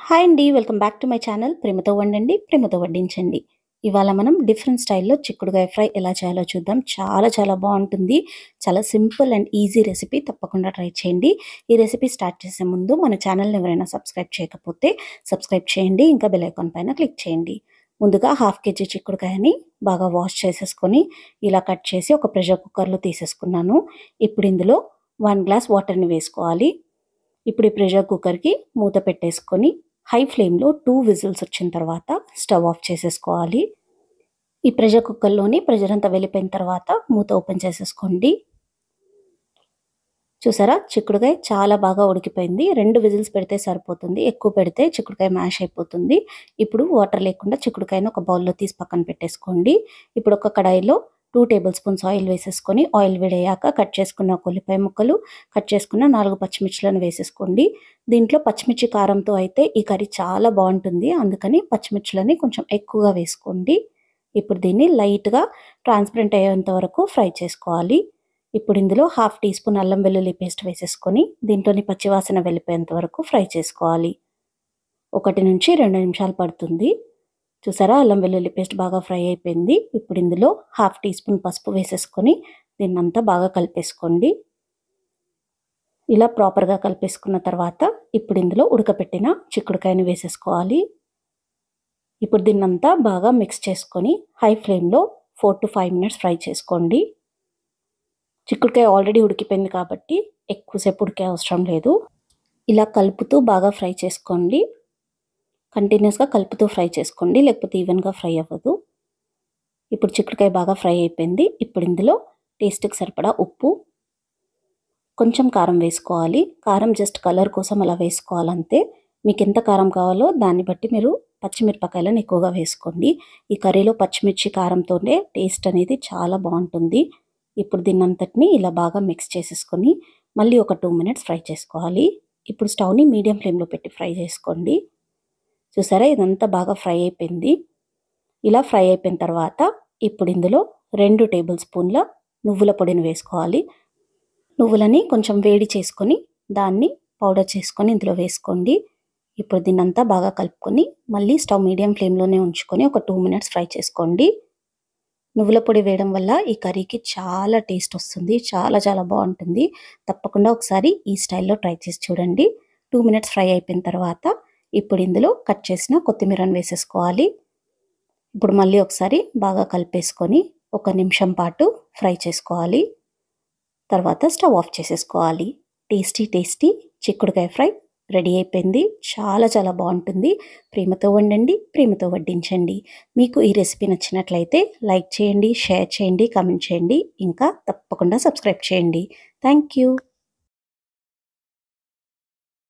Hi అండి. Welcome back to my channel. ప్రేమతో వండండి, ప్రేమతో వడ్డించండి. ఇవాళ మనం డిఫరెంట్ స్టైల్‌లో చిక్కుడుగాయ ఫ్రై ఎలా చేయాలో చూద్దాం. చాలా చాలా బావుంటుంది. చాలా సింపుల్ అండ్ ఈజీ రెసిపీ. తప్పకుండా ట్రై చేయండి. ఈ రెసిపీ స్టార్ట్ చేసే ముందు మన ఛానల్‌ని ఎవరైనా సబ్స్క్రైబ్ చేయకపోతే సబ్స్క్రైబ్ చేయండి. ఇంకా బెల్ ఐకాన్ పైన క్లిక్ చేయండి. ముందుగా హాఫ్ కేజీ చిక్కుడుకాయని బాగా వాష్ చేసేసుకొని ఇలా కట్ చేసి ఒక ప్రెషర్ కుక్కర్‌లో తీసేసుకున్నాను. ఇప్పుడు ఇందులో 1 గ్లాస్ వాటర్‌ని వేసుకోవాలి. ఇప్పుడు ఈ ప్రెషర్ కుక్కర్‌కి మూత పెట్టేసుకొని హై ఫ్లేమ్‌లో 2 విజిల్స్ వచ్చిన తర్వాత స్టవ్ ఆఫ్ చేసేసుకోవాలి. ఈ ప్రెషర్ కుక్కర్‌లోని ప్రెషర్ అంతా వెళ్ళిపోయిన తర్వాత మూత ఓపెన్ చేసేసుకోండి. చూసారా, చిక్కుడుకాయ చాలా బాగా ఉడికిపోయింది. 2 విజిల్స్ పెడితే సరిపోతుంది. ఎక్కువ పెడితే చిక్కుడుకాయ మ్యాష్ అయిపోతుంది. ఇప్పుడు వాటర్ లేకుండా చిక్కుడుకాయను ఒక బౌల్‌లో తీసి పక్కన పెట్టేసుకోండి. ఇప్పుడు ఒక కడాయిలో 2 టేబుల్ స్పూన్స్ ఆయిల్ వేసేసుకొని ఆయిల్ వేడయ్యాక కట్ చేసుకున్న ఒక ఉల్లిపాయ ముక్కలు, కట్ చేసుకున్న 4 పచ్చిమిర్చిలను వేసేసుకోండి. దీంట్లో పచ్చిమిర్చి కారంతో అయితే ఈ కర్రీ చాలా బాగుంటుంది. అందుకని పచ్చిమిర్చిలని కొంచెం ఎక్కువగా వేసుకోండి. ఇప్పుడు దీన్ని లైట్‌గా ట్రాన్స్పరెంట్ అయ్యేంత వరకు ఫ్రై చేసుకోవాలి. ఇప్పుడు ఇందులో హాఫ్ టీ స్పూన్ అల్లం వెల్లుల్లి పేస్ట్ వేసేసుకొని దీంట్లోని పచ్చివాసన వెళ్ళిపోయేంత వరకు ఫ్రై చేసుకోవాలి. 1 నుంచి 2 నిమిషాలు పడుతుంది. చూసారా, అల్లం వెల్లుల్లి పేస్ట్ బాగా ఫ్రై అయిపోయింది. ఇప్పుడు ఇందులో హాఫ్ టీ స్పూన్ పసుపు వేసేసుకొని దీన్నంతా బాగా కలిపేసుకోండి. ఇలా ప్రాపర్గా కలిపేసుకున్న తర్వాత ఇప్పుడు ఇందులో ఉడకపెట్టిన చిక్కుడుకాయని వేసేసుకోవాలి. ఇప్పుడు దీన్నంతా బాగా మిక్స్ చేసుకొని హై ఫ్లేమ్లో 4 to 5 మినిట్స్ ఫ్రై చేసుకోండి. చిక్కుడుకాయ ఆల్రెడీ ఉడికిపోయింది కాబట్టి ఎక్కువసేపు ఉడికే అవసరం లేదు. ఇలా కలుపుతూ బాగా ఫ్రై చేసుకోండి. కంటిన్యూస్గా కలుపుతూ ఫ్రై చేసుకోండి, లేకపోతే ఈవెన్గా ఫ్రై అవ్వదు. ఇప్పుడు చిక్కుడుకాయ బాగా ఫ్రై అయిపోయింది. ఇప్పుడు ఇందులో టేస్ట్కి సరిపడా ఉప్పు, కొంచెం కారం వేసుకోవాలి. కారం జస్ట్ కలర్ కోసం అలా వేసుకోవాలంతే. మీకు ఎంత కారం కావాలో దాన్ని బట్టి మీరు పచ్చిమిరపకాయలను ఎక్కువగా వేసుకోండి. ఈ కర్రీలో పచ్చిమిర్చి కారంతోనే టేస్ట్ అనేది చాలా బాగుంటుంది. ఇప్పుడు దీన్నంతటిని ఇలా బాగా మిక్స్ చేసేసుకొని మళ్ళీ ఒక 2 మినిట్స్ ఫ్రై చేసుకోవాలి. ఇప్పుడు స్టవ్ని మీడియం ఫ్లేమ్లో పెట్టి ఫ్రై చేసుకోండి. చూసారా, ఇదంతా బాగా ఫ్రై అయిపోయింది. ఇలా ఫ్రై అయిపోయిన తర్వాత ఇప్పుడు ఇందులో 2 టేబుల్ స్పూన్ల నువ్వుల పొడిని వేసుకోవాలి. నువ్వులని కొంచెం వేడి చేసుకొని దాన్ని పౌడర్ చేసుకొని ఇందులో వేసుకోండి. ఇప్పుడు దీన్నంతా బాగా కలుపుకొని మళ్ళీ స్టవ్ మీడియం ఫ్లేమ్లోనే ఉంచుకొని ఒక 2 మినిట్స్ ఫ్రై చేసుకోండి. నువ్వుల పొడి వేయడం వల్ల ఈ కర్రీకి చాలా టేస్ట్ వస్తుంది. చాలా చాలా బాగుంటుంది. తప్పకుండా ఒకసారి ఈ స్టైల్లో ట్రై చేసి చూడండి. 2 మినిట్స్ ఫ్రై అయిపోయిన తర్వాత ఇప్పుడు ఇందులో కట్ చేసిన కొత్తిమీరను వేసేసుకోవాలి. ఇప్పుడు మళ్ళీ ఒకసారి బాగా కలిపేసుకొని 1 నిమిషం పాటు ఫ్రై చేసుకోవాలి. తర్వాత స్టవ్ ఆఫ్ చేసేసుకోవాలి. టేస్టీ టేస్టీ చిక్కుడుకాయ ఫ్రై రెడీ అయిపోయింది. చాలా చాలా బాగుంటుంది. ప్రేమతో వండండి, ప్రేమతో వడ్డించండి. మీకు ఈ రెసిపీ నచ్చినట్లయితే లైక్ చేయండి, షేర్ చేయండి, కామెంట్ చేయండి. ఇంకా తప్పకుండా సబ్స్క్రైబ్ చేయండి. Thank you.